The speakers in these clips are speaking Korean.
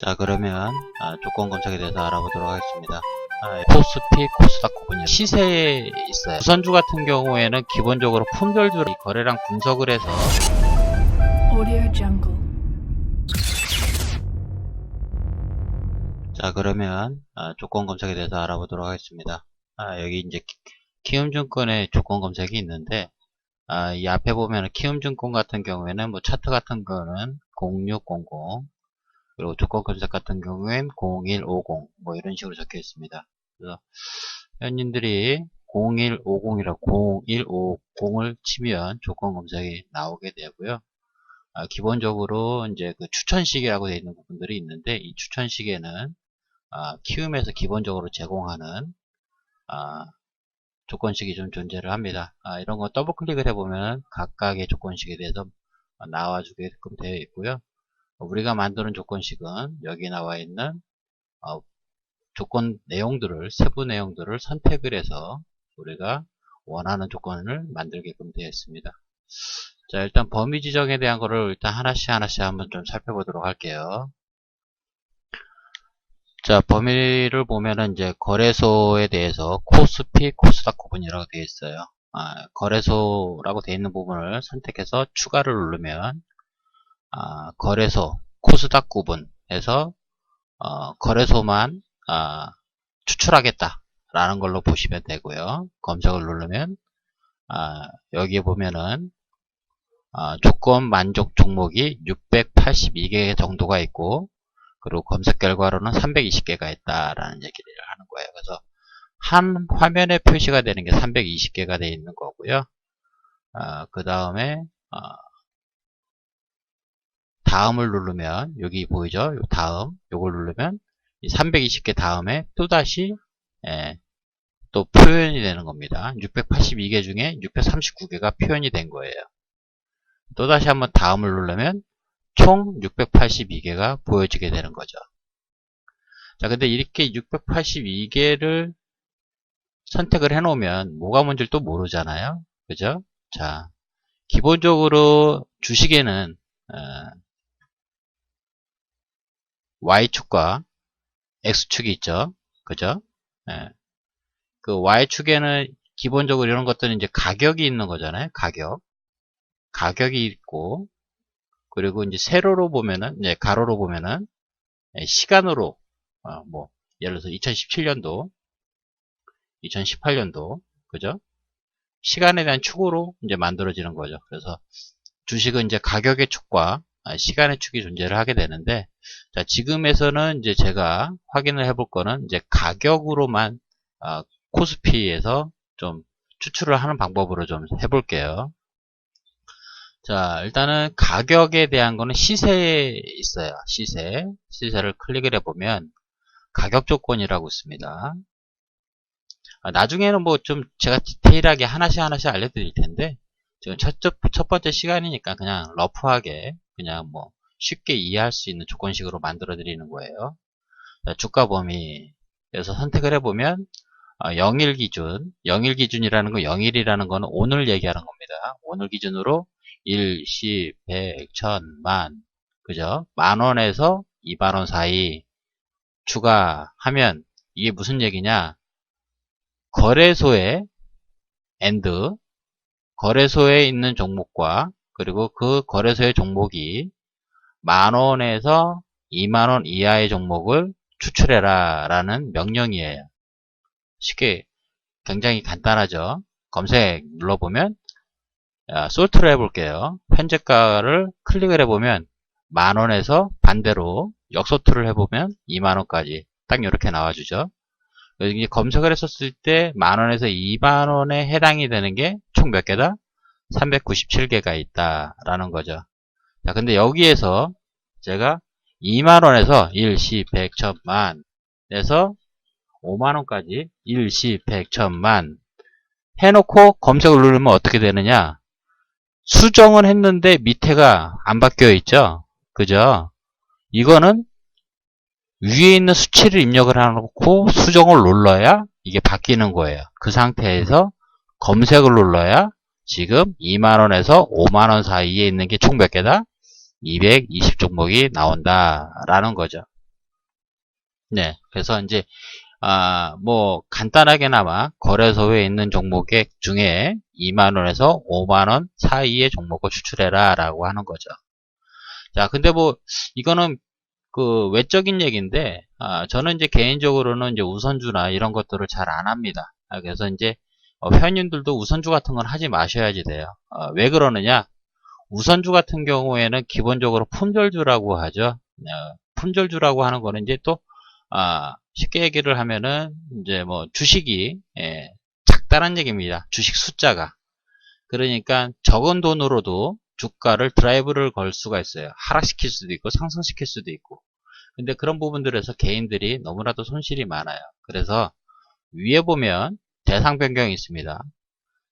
자, 그러면 조건 검색에 대해서 알아보도록 하겠습니다. 코스피, 코스닥 구분이 시세에 있어요. 우선주 같은 경우에는 기본적으로 품절주를 거래량 분석을 해서 Audio Jungle. 자, 그러면 조건 검색에 대해서 알아보도록 하겠습니다. 여기 이제 키움증권의 조건 검색이 있는데 이 앞에 보면 키움증권 같은 경우에는 뭐 차트 같은 거는 0600 그리고 조건 검색 같은 경우엔 0150 뭐 이런 식으로 적혀 있습니다. 그래서 회원님들이 0150이라고 0150을 치면 조건 검색이 나오게 되고요. 기본적으로 이제 그 추천시계라고 되어 있는 부분들이 있는데 이 추천시계는 키움에서 기본적으로 제공하는 조건식이 좀 존재를 합니다. 이런 거 더블 클릭을 해보면 각각의 조건식에 대해서 나와주게끔 되어 있고요. 우리가 만드는 조건식은 여기 나와 있는 조건 내용들을 세부 내용들을 선택을 해서 우리가 원하는 조건을 만들게끔 되어 있습니다. 자, 일단 범위 지정에 대한 거를 일단 하나씩 한번 좀 살펴보도록 할게요. 자, 범위를 보면은 이제 거래소에 대해서 코스피, 코스닥 구분이라고 되어 있어요. 거래소라고 되어 있는 부분을 선택해서 추가를 누르면 거래소, 코스닥 구분해서 거래소만 추출하겠다 라는 걸로 보시면 되고요. 검색을 누르면 여기에 보면은 조건 만족 종목이 682개 정도가 있고 그리고 검색 결과로는 320개가 있다라는 얘기를 하는 거예요. 그래서 한 화면에 표시가 되는 게 320개가 되어 있는 거고요. 그 다음에 다음을 누르면 여기 보이죠? 요 다음 요걸 누르면 이 320개 다음에 또다시 또 표현이 되는 겁니다. 682개 중에 639개가 표현이 된 거예요. 또다시 한번 다음을 누르면 총 682개가 보여지게 되는 거죠. 자, 근데 이렇게 682개를 선택을 해 놓으면 뭐가 뭔지를 또 모르잖아요. 그죠? 자, 기본적으로 주식에는 Y축과 X축이 있죠. 그죠? 그 Y축에는 기본적으로 이런 것들은 이제 가격이 있는 거잖아요. 가격이 있고, 그리고 이제 세로로 보면은, 이제 가로로 보면은, 시간으로, 뭐, 예를 들어서 2017년도, 2018년도, 그죠? 시간에 대한 축으로 이제 만들어지는 거죠. 그래서 주식은 이제 가격의 축과 시간의 축이 존재를 하게 되는데, 자, 지금에서는 이제 제가 확인을 해볼 거는 이제 가격으로만, 코스피에서 좀 추출을 하는 방법으로 좀 해볼게요. 자, 일단은 가격에 대한 거는 시세에 있어요. 시세를 클릭을 해보면 가격 조건이라고 있습니다. 나중에는 뭐 좀 제가 디테일하게 하나씩 알려드릴 텐데 지금 첫 번째 시간이니까 그냥 러프하게 그냥 뭐 쉽게 이해할 수 있는 조건식으로 만들어 드리는 거예요. 자, 주가 범위에서 선택을 해보면 0일 기준이라는 거 0일이라는 거는 오늘 얘기하는 겁니다. 오늘 기준으로 1, 10, 100, 1000, 만, 그죠? 만원에서 2만원 사이 추가하면 이게 무슨 얘기냐? 거래소에 있는 종목과 그리고 그 거래소의 종목이 만원에서 2만원 이하의 종목을 추출해라 라는 명령이에요. 쉽게 굉장히 간단하죠. 검색 눌러보면 솔트를 해볼게요. 현재가를 클릭을 해보면 만원에서 반대로 역솔트를 해보면 2만원까지 딱 이렇게 나와주죠. 여기 검색을 했었을 때 만원에서 2만원에 해당이 되는 게 총 몇 개다? 397개가 있다라는 거죠. 자, 근데 여기에서 제가 2만원에서 1, 10, 100, 1000만 에서 5만원까지 1, 10, 100, 1000만 해놓고 검색을 누르면 어떻게 되느냐? 수정은 했는데 밑에가 안 바뀌어 있죠? 그죠? 이거는 위에 있는 수치를 입력을 해놓고 수정을 눌러야 이게 바뀌는 거예요. 그 상태에서 검색을 눌러야 지금 2만원에서 5만원 사이에 있는 게 총 몇 개다? 220 종목이 나온다 라는 거죠. 네. 그래서 이제, 뭐, 간단하게나마 거래소에 있는 종목의 중에 2만원에서 5만원 사이의 종목을 추출해라 라고 하는 거죠. 자, 근데 뭐, 이거는 그 외적인 얘기인데, 저는 이제 개인적으로는 이제 우선주나 이런 것들을 잘 안 합니다. 그래서 이제, 회원님들도 우선주 같은 건 하지 마셔야지 돼요. 왜 그러느냐? 우선주 같은 경우에는 기본적으로 품절주라고 하죠. 품절주라고 하는 거는 이제 또, 쉽게 얘기를 하면은, 이제 뭐, 주식이, 작다는 얘기입니다. 주식 숫자가. 그러니까 적은 돈으로도 주가를 드라이브를 걸 수가 있어요. 하락시킬 수도 있고, 상승시킬 수도 있고. 근데 그런 부분들에서 개인들이 너무나도 손실이 많아요. 그래서 위에 보면 대상 변경이 있습니다.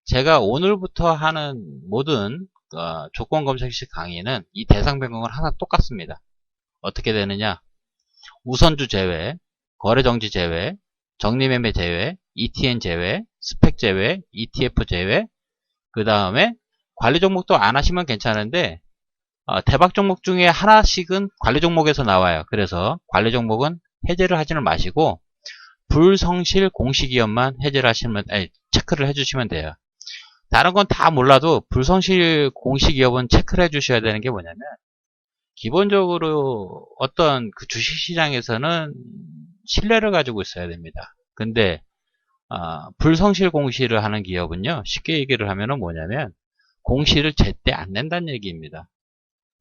제가 오늘부터 하는 모든 조건 검색식 강의는 이 대상 변경은 항상 똑같습니다. 어떻게 되느냐? 우선주 제외, 거래정지 제외, 정리매매 제외, ETN 제외, 스펙 제외, ETF 제외, 그 다음에 관리 종목도 안 하시면 괜찮은데 대박 종목 중에 하나씩은 관리 종목에서 나와요. 그래서 관리 종목은 해제를 하지는 마시고 불성실 공시기업만 해제를 하시면 체크를 해주시면 돼요. 다른 건 다 몰라도 불성실 공시기업은 체크를 해주셔야 되는 게 뭐냐면 기본적으로 어떤 그 주식시장에서는 신뢰를 가지고 있어야 됩니다. 근데 불성실 공시를 하는 기업은요, 쉽게 얘기를 하면은 뭐냐면 공시를 제때 안 낸다는 얘기입니다.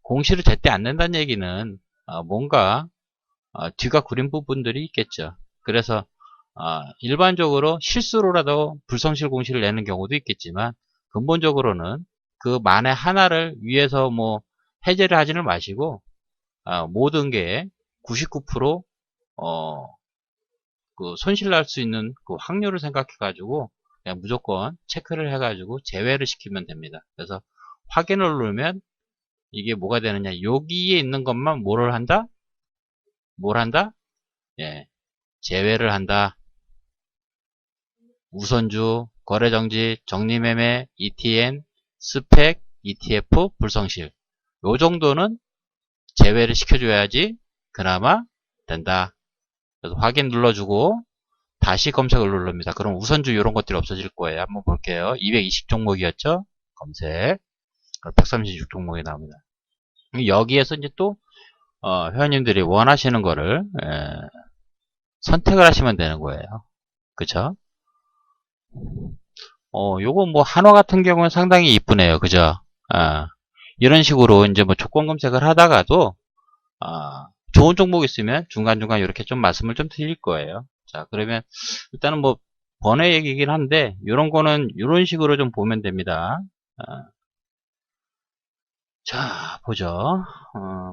공시를 제때 안 낸다는 얘기는 뭔가 뒤가 구린 부분들이 있겠죠. 그래서 일반적으로 실수로라도 불성실 공시를 내는 경우도 있겠지만 근본적으로는 그 만에 하나를 위해서 뭐 해제를 하지는 마시고 모든 게 99% 그 손실 날 수 있는 그 확률을 생각해 가지고 그냥 무조건 체크를 해 가지고 제외를 시키면 됩니다. 그래서 확인을 누르면 이게 뭐가 되느냐, 여기에 있는 것만 뭐를 한다? 뭘 한다? 예, 제외를 한다. 우선주, 거래정지, 정리매매, ETN, 스펙, ETF, 불성실. 요 정도는 제외를 시켜줘야지 그나마 된다. 그래서 확인 눌러주고 다시 검색을 누릅니다. 그럼 우선주 이런 것들이 없어질 거예요. 한번 볼게요. 220 종목이었죠? 검색. 136 종목이 나옵니다. 여기에서 이제 또 회원님들이 원하시는 거를 선택을 하시면 되는 거예요. 그쵸? 요거 뭐 한화 같은 경우는 상당히 이쁘네요. 그죠? 이런 식으로 이제 뭐 조건 검색을 하다가도 좋은 종목 있으면 중간중간 이렇게 좀 말씀을 좀 드릴 거예요. 자, 그러면 일단은 뭐 번외 얘기긴 한데 이런 거는 이런 식으로 좀 보면 됩니다. 자, 보죠.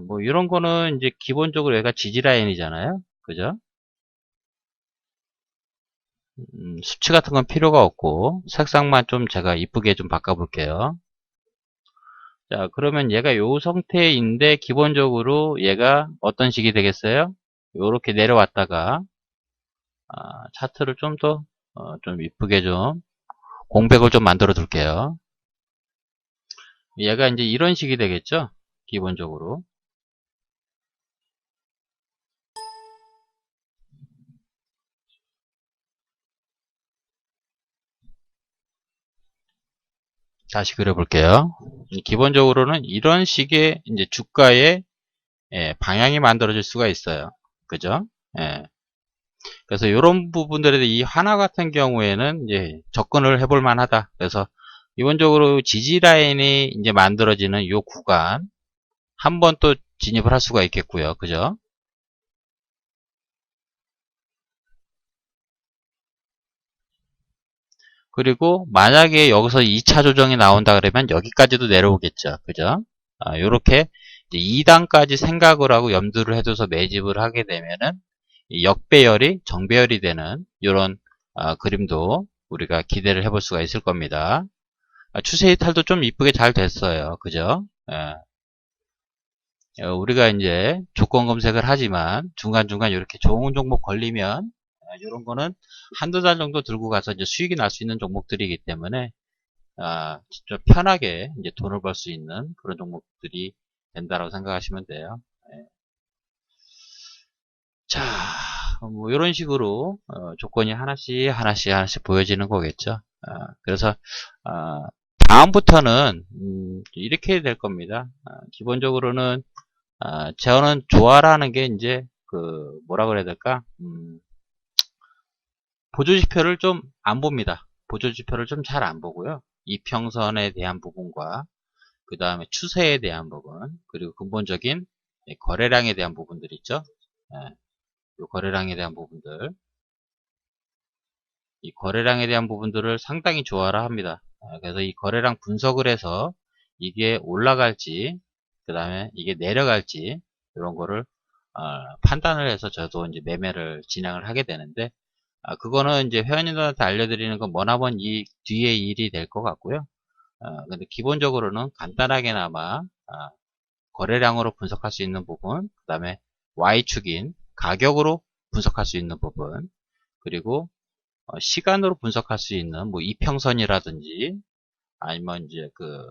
뭐 이런 거는 이제 기본적으로 얘가 지지 라인이잖아요. 그죠? 수치 같은 건 필요가 없고 색상만 좀 제가 이쁘게 좀 바꿔볼게요. 자, 그러면 얘가 요 상태인데 기본적으로 얘가 어떤 식이 되겠어요? 요렇게 내려왔다가 차트를 좀 더 좀 이쁘게 좀 공백을 좀 만들어 둘게요. 얘가 이제 이런 식이 되겠죠? 기본적으로. 다시 그려볼게요. 기본적으로는 이런 식의 이제 주가의 방향이 만들어질 수가 있어요. 그죠? 예. 그래서 이런 부분들에 이 하나 같은 경우에는 이제 접근을 해볼 만하다. 그래서 기본적으로 지지 라인이 이제 만들어지는 이 구간 한번 또 진입을 할 수가 있겠고요. 그죠? 그리고 만약에 여기서 2차 조정이 나온다 그러면 여기까지도 내려오겠죠. 그죠? 요렇게 2단까지 생각을 하고 염두를 해둬서 매집을 하게 되면은 이 역배열이 정배열이 되는 이런 그림도 우리가 기대를 해볼 수가 있을 겁니다. 추세 이탈도 좀 이쁘게 잘 됐어요. 그죠? 우리가 이제 조건 검색을 하지만 중간중간 이렇게 좋은 종목 걸리면 이런 거는 한두 달 정도 들고 가서 이제 수익이 날 수 있는 종목들이기 때문에 진짜 편하게 이제 돈을 벌 수 있는 그런 종목들이 된다라고 생각하시면 돼요. 자, 뭐 이런 식으로 조건이 하나씩 보여지는 거겠죠. 그래서 다음부터는 이렇게 될 겁니다. 기본적으로는 저는 좋아라는 게 이제 그 뭐라 그래야 될까? 보조지표를 좀 안 봅니다. 보조지표를 좀 잘 안 보고요. 이평선에 대한 부분과 그 다음에 추세에 대한 부분, 그리고 근본적인 거래량에 대한 부분들 있죠. 이 거래량에 대한 부분들, 이 거래량에 대한 부분들을 상당히 좋아라 합니다. 그래서 이 거래량 분석을 해서 이게 올라갈지, 그 다음에 이게 내려갈지 이런 거를 판단을 해서 저도 이제 매매를 진행을 하게 되는데, 그거는 이제 회원님들한테 알려드리는 건 머나먼 이 뒤의 일이 될 것 같고요. 근데 기본적으로는 간단하게나마 거래량으로 분석할 수 있는 부분, 그 다음에 Y축인 가격으로 분석할 수 있는 부분, 그리고 시간으로 분석할 수 있는 뭐 이평선이라든지 아니면 이제 그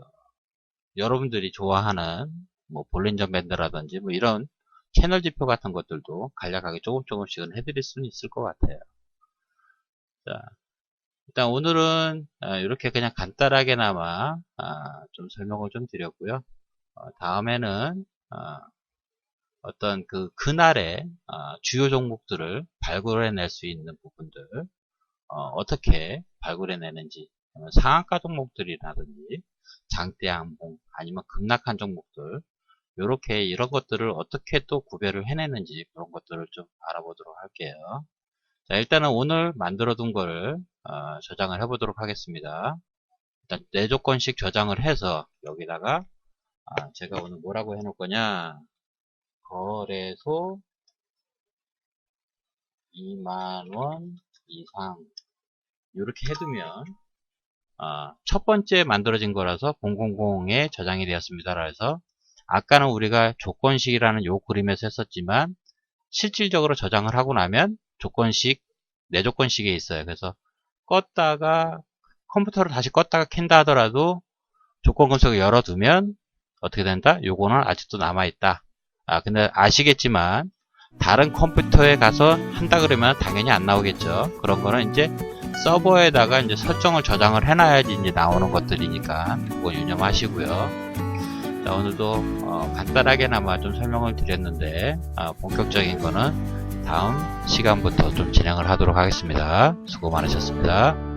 여러분들이 좋아하는 뭐 볼린저 밴드라든지 뭐 이런 채널 지표 같은 것들도 간략하게 조금씩은 해드릴 수는 있을 것 같아요. 자, 일단 오늘은 이렇게 그냥 간단하게나마 좀 설명을 좀 드렸고요. 다음에는 어떤 그 그날의 주요 종목들을 발굴해낼 수 있는 부분들 어떻게 발굴해내는지, 상한가 종목들이라든지 장대양봉 아니면 급락한 종목들 요렇게 이런 것들을 어떻게 또 구별을 해내는지 그런 것들을 좀 알아보도록 할게요. 자, 일단은 오늘 만들어 둔 거를 저장을 해 보도록 하겠습니다. 일단 4조건씩 저장을 해서 여기다가 제가 오늘 뭐라고 해놓을 거냐, 거래소 2만원 이상 이렇게 해두면 첫 번째 만들어진 거라서 000에 저장이 되었습니다. 그래서 아까는 우리가 조건식이라는 요 그림에서 했었지만 실질적으로 저장을 하고 나면 조건식 4조건식에 있어요. 그래서 껐다가 컴퓨터를 다시 껐다가 켠다 하더라도 조건 검색을 열어두면 어떻게 된다? 요거는 아직도 남아있다. 근데 아시겠지만 다른 컴퓨터에 가서 한다 그러면 당연히 안 나오겠죠. 그런 거는 이제 서버에다가 이제 설정을 저장을 해놔야지 이제 나오는 것들이니까 그거 유념하시고요. 자, 오늘도 간단하게나마 좀 설명을 드렸는데 본격적인 거는 다음 시간부터 좀 진행을 하도록 하겠습니다. 수고 많으셨습니다.